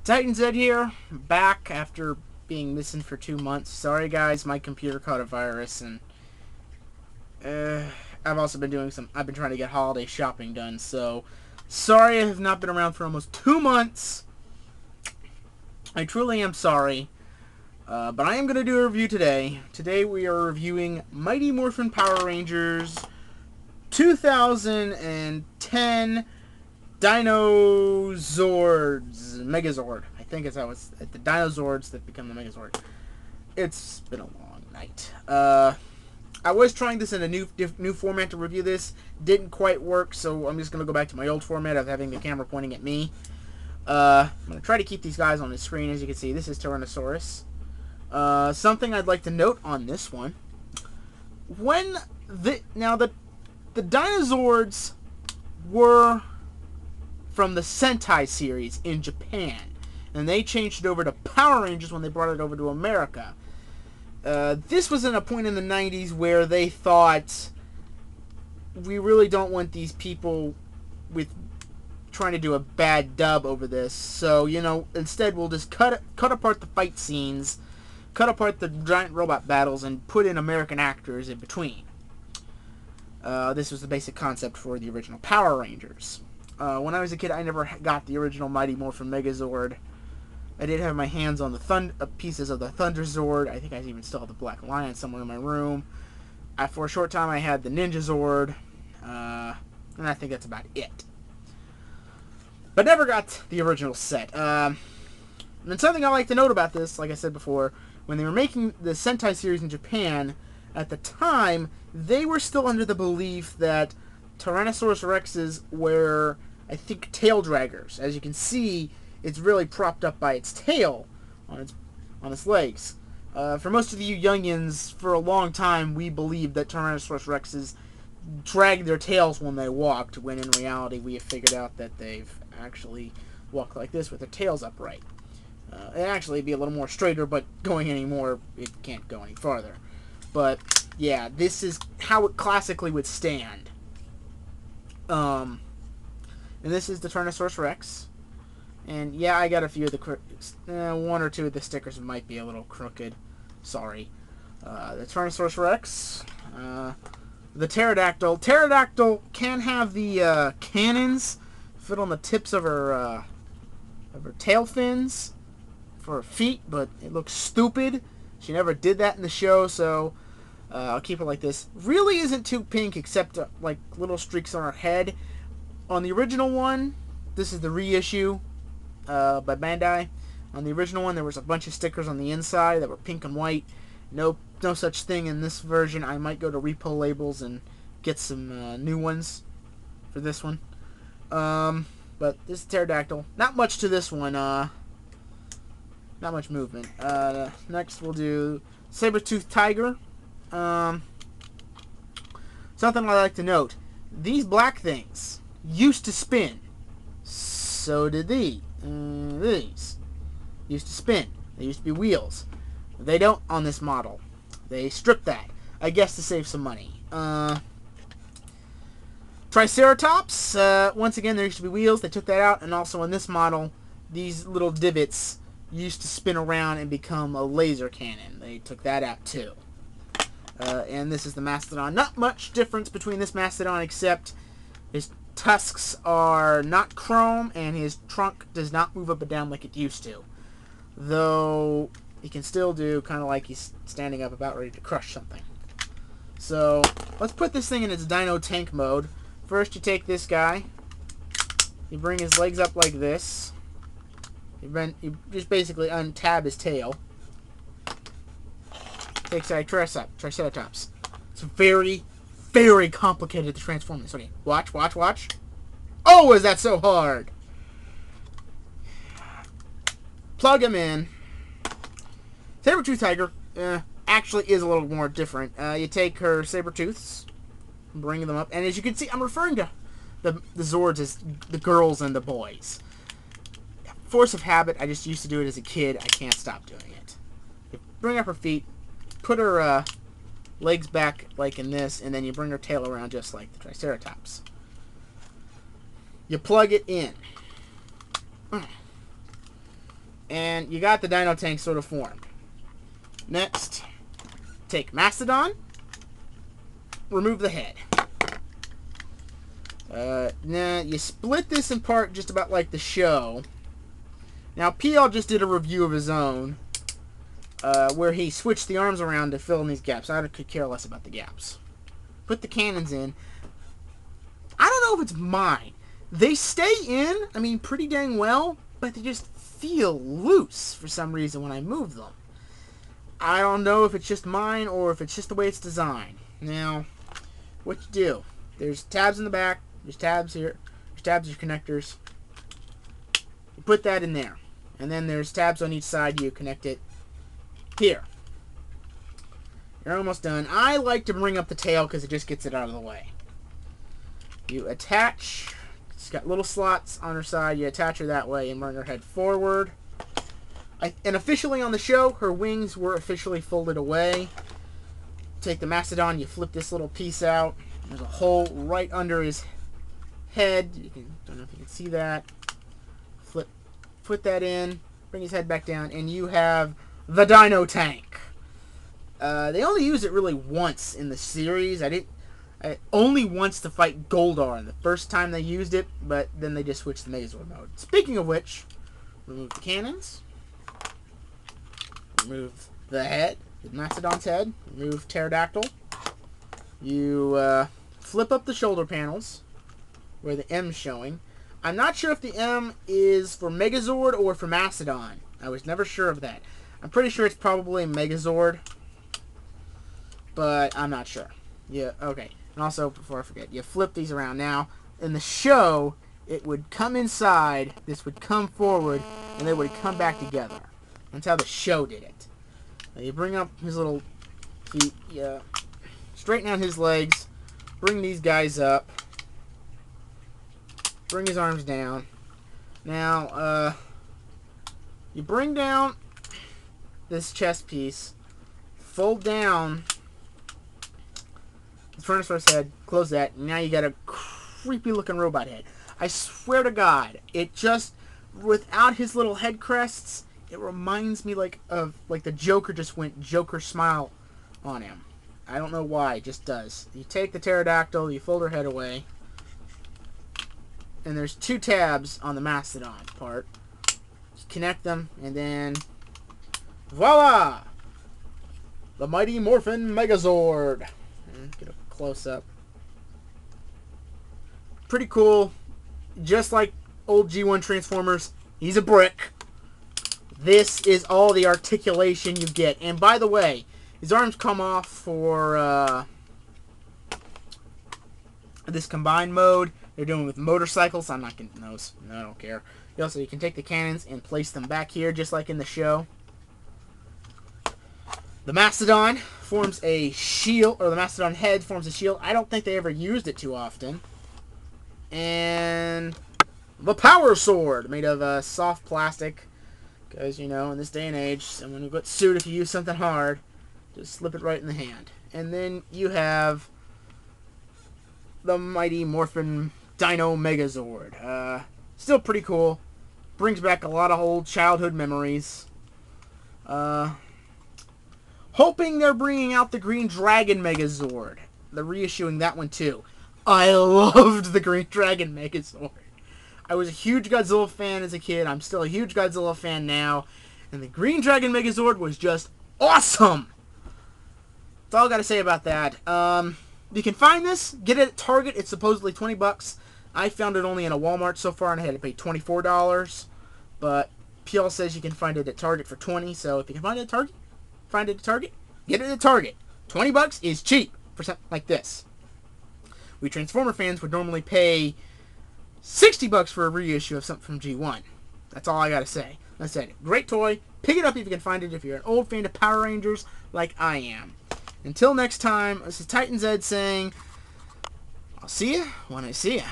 Titan Z here, back after being missing for 2 months. Sorry guys, my computer caught a virus, and I've also been doing I've been trying to get holiday shopping done, so sorry I have not been around for almost 2 months. I truly am sorry, but I am going to do a review today. Today we are reviewing Mighty Morphin Power Rangers 2010 Dino Megazord. I think it's how it's the Dinozords that become the Megazord. It's been a long night. I was trying this in a new format to review this. Didn't quite work, so I'm just going to go back to my old format of having the camera pointing at me. I'm going to try to keep these guys on the screen. As you can see, this is Tyrannosaurus. Something I'd like to note on this one. The Dinozords were from the Sentai series in Japan, and they changed it over to Power Rangers when they brought it over to America. This was in a point in the 90s where they thought, we really don't want these people with trying to do a bad dub over this, so instead we'll just cut apart the fight scenes, cut apart the giant robot battles, and put in American actors in between. This was the basic concept for the original Power Rangers. When I was a kid, I never got the original Mighty Morphin Megazord. I did have my hands on the pieces of the Thunderzord. I think I even still have the Black Lion somewhere in my room. For a short time, I had the Ninjazord, and I think that's about it. But never got the original set. And something I like to note about this, like I said before, when they were making the Sentai series in Japan, at the time, they were still under the belief that Tyrannosaurus Rexes were, I think, tail draggers. As you can see, it's really propped up by its tail on its legs. For most of you youngins, for a long time, we believed that Tyrannosaurus Rexes dragged their tails when they walked, when in reality we have figured out that they've actually walked like this with their tails upright. It'd actually be a little more straighter, but going any more, it can't go any farther. But yeah, this is how it classically would stand. And this is the Tyrannosaurus Rex. And yeah, I got a few of the one or two of the stickers might be a little crooked. Sorry. The Tyrannosaurus Rex. The Pterodactyl. Pterodactyl can have the cannons fit on the tips of her tail fins for her feet, but it looks stupid. She never did that in the show, so I'll keep it like this. Really isn't too pink, except like little streaks on her head. On the original one, this is the reissue by Bandai. On the original one, there was a bunch of stickers on the inside that were pink and white. No such thing in this version. I might go to Repo Labels and get some new ones for this one. But this is Pterodactyl. Not much to this one. Not much movement. Next, we'll do Saber-toothed Tiger. Something I like to note. These black things used to spin. So did these. These used to spin. They used to be wheels. They don't on this model. They stripped that. I guess to save some money. Triceratops. Once again, there used to be wheels. They took that out. And also on this model, these little divots used to spin around and become a laser cannon. They took that out too. And this is the Mastodon. Not much difference between this Mastodon, except his tusks are not chrome and his trunk does not move up and down like it used to. Though he can still do kind of like he's standing up about ready to crush something. So let's put this thing in its Dino Tank mode. First you take this guy. You bring his legs up like this. You just basically untab his tail. Takes a Triceratops. It's very, very complicated to transform this. Okay, watch. Oh, is that so hard? Plug him in. Saber-toothed Tiger actually is a little more different. You take her saber-tooths, bring them up, and as you can see, I'm referring to the Zords as the girls and the boys. Force of habit, I just used to do it as a kid. I can't stop doing it. You bring up her feet, put her legs back like in this, and then you bring her tail around just like the Triceratops. You plug it in. And you got the Dino tank sort of formed. Next, take Mastodon, remove the head. Now, you split this in part just about like the show. Now, PL just did a review of his own, where he switched the arms around to fill in these gaps. I could care less about the gaps. Put the cannons in. I don't know if it's mine. They stay in, I mean, pretty dang well, but they just feel loose for some reason when I move them. I don't know if it's just mine or if it's just the way it's designed. Now, what you do, there's tabs in the back, there's tabs here, there's tabs your connectors. You put that in there. And then there's tabs on each side, you connect it here. You're almost done. I like to bring up the tail because it just gets it out of the way. You attach, it's got little slots on her side, you attach her that way and bring her head forward. And officially on the show, her wings were officially folded away. Take the Mastodon, you flip this little piece out. There's a hole right under his head. Don't know if you can see that. Put that in, bring his head back down, and you have the Dino tank. They only used it really once in the series. Only once to fight Goldar, the first time they used it, but then they just switched the Megazord mode. Speaking of which, remove the cannons. Remove the head, the Mastodon's head. Remove Pterodactyl. You flip up the shoulder panels where the M's showing. I'm not sure if the M is for Megazord or for Mastodon. I was never sure of that. I'm pretty sure it's probably Megazord, but I'm not sure. Yeah, okay. And also, before I forget, you flip these around. Now, in the show, it would come inside, this would come forward, and they would come back together. That's how the show did it. Now you bring up his little feet, you straighten out his legs, bring these guys up, bring his arms down. Now, you bring down this chest piece, fold down the furnace horse head, close that, and now you got a creepy looking robot head. I swear to God, it just, without his little head crests, it reminds me of the Joker just went Joker smile on him. I don't know why, it just does. You take the Pterodactyl, you fold her head away, and there's two tabs on the Mastodon part. Just connect them, and then voila! The mighty Morphin Megazord. Get a close up. Pretty cool. Just like old G1 Transformers, he's a brick. This is all the articulation you get. And by the way, his arms come off for this combined mode. They're doing with motorcycles. I'm not getting those. No, I don't care. Also, you can take the cannons and place them back here, just like in the show. The Mastodon forms a shield, or the Mastodon head forms a shield. I don't think they ever used it too often. And the Power Sword, made of soft plastic. Because, you know, in this day and age, someone will get sued if you use something hard. Just slip it right in the hand. And then you have the mighty Morphin Dino Megazord. Still pretty cool. Brings back a lot of old childhood memories. Hoping they're bringing out the Green Dragon Megazord. They're reissuing that one too. I loved the Green Dragon Megazord. I was a huge Godzilla fan as a kid. I'm still a huge Godzilla fan now. And the Green Dragon Megazord was just awesome. That's all I got to say about that. You can find this. Get it at Target. It's supposedly $20. I found it only in a Walmart so far, and I had to pay $24. But PL says you can find it at Target for $20. So if you can find it at Target, find it at Target. Get it at Target. $20 is cheap for something like this. We Transformer fans would normally pay $60 for a reissue of something from G1. That's all I gotta say. I said, great toy. Pick it up if you can find it if you're an old fan of Power Rangers like I am. Until next time, this is Titan Zed saying, I'll see you when I see you.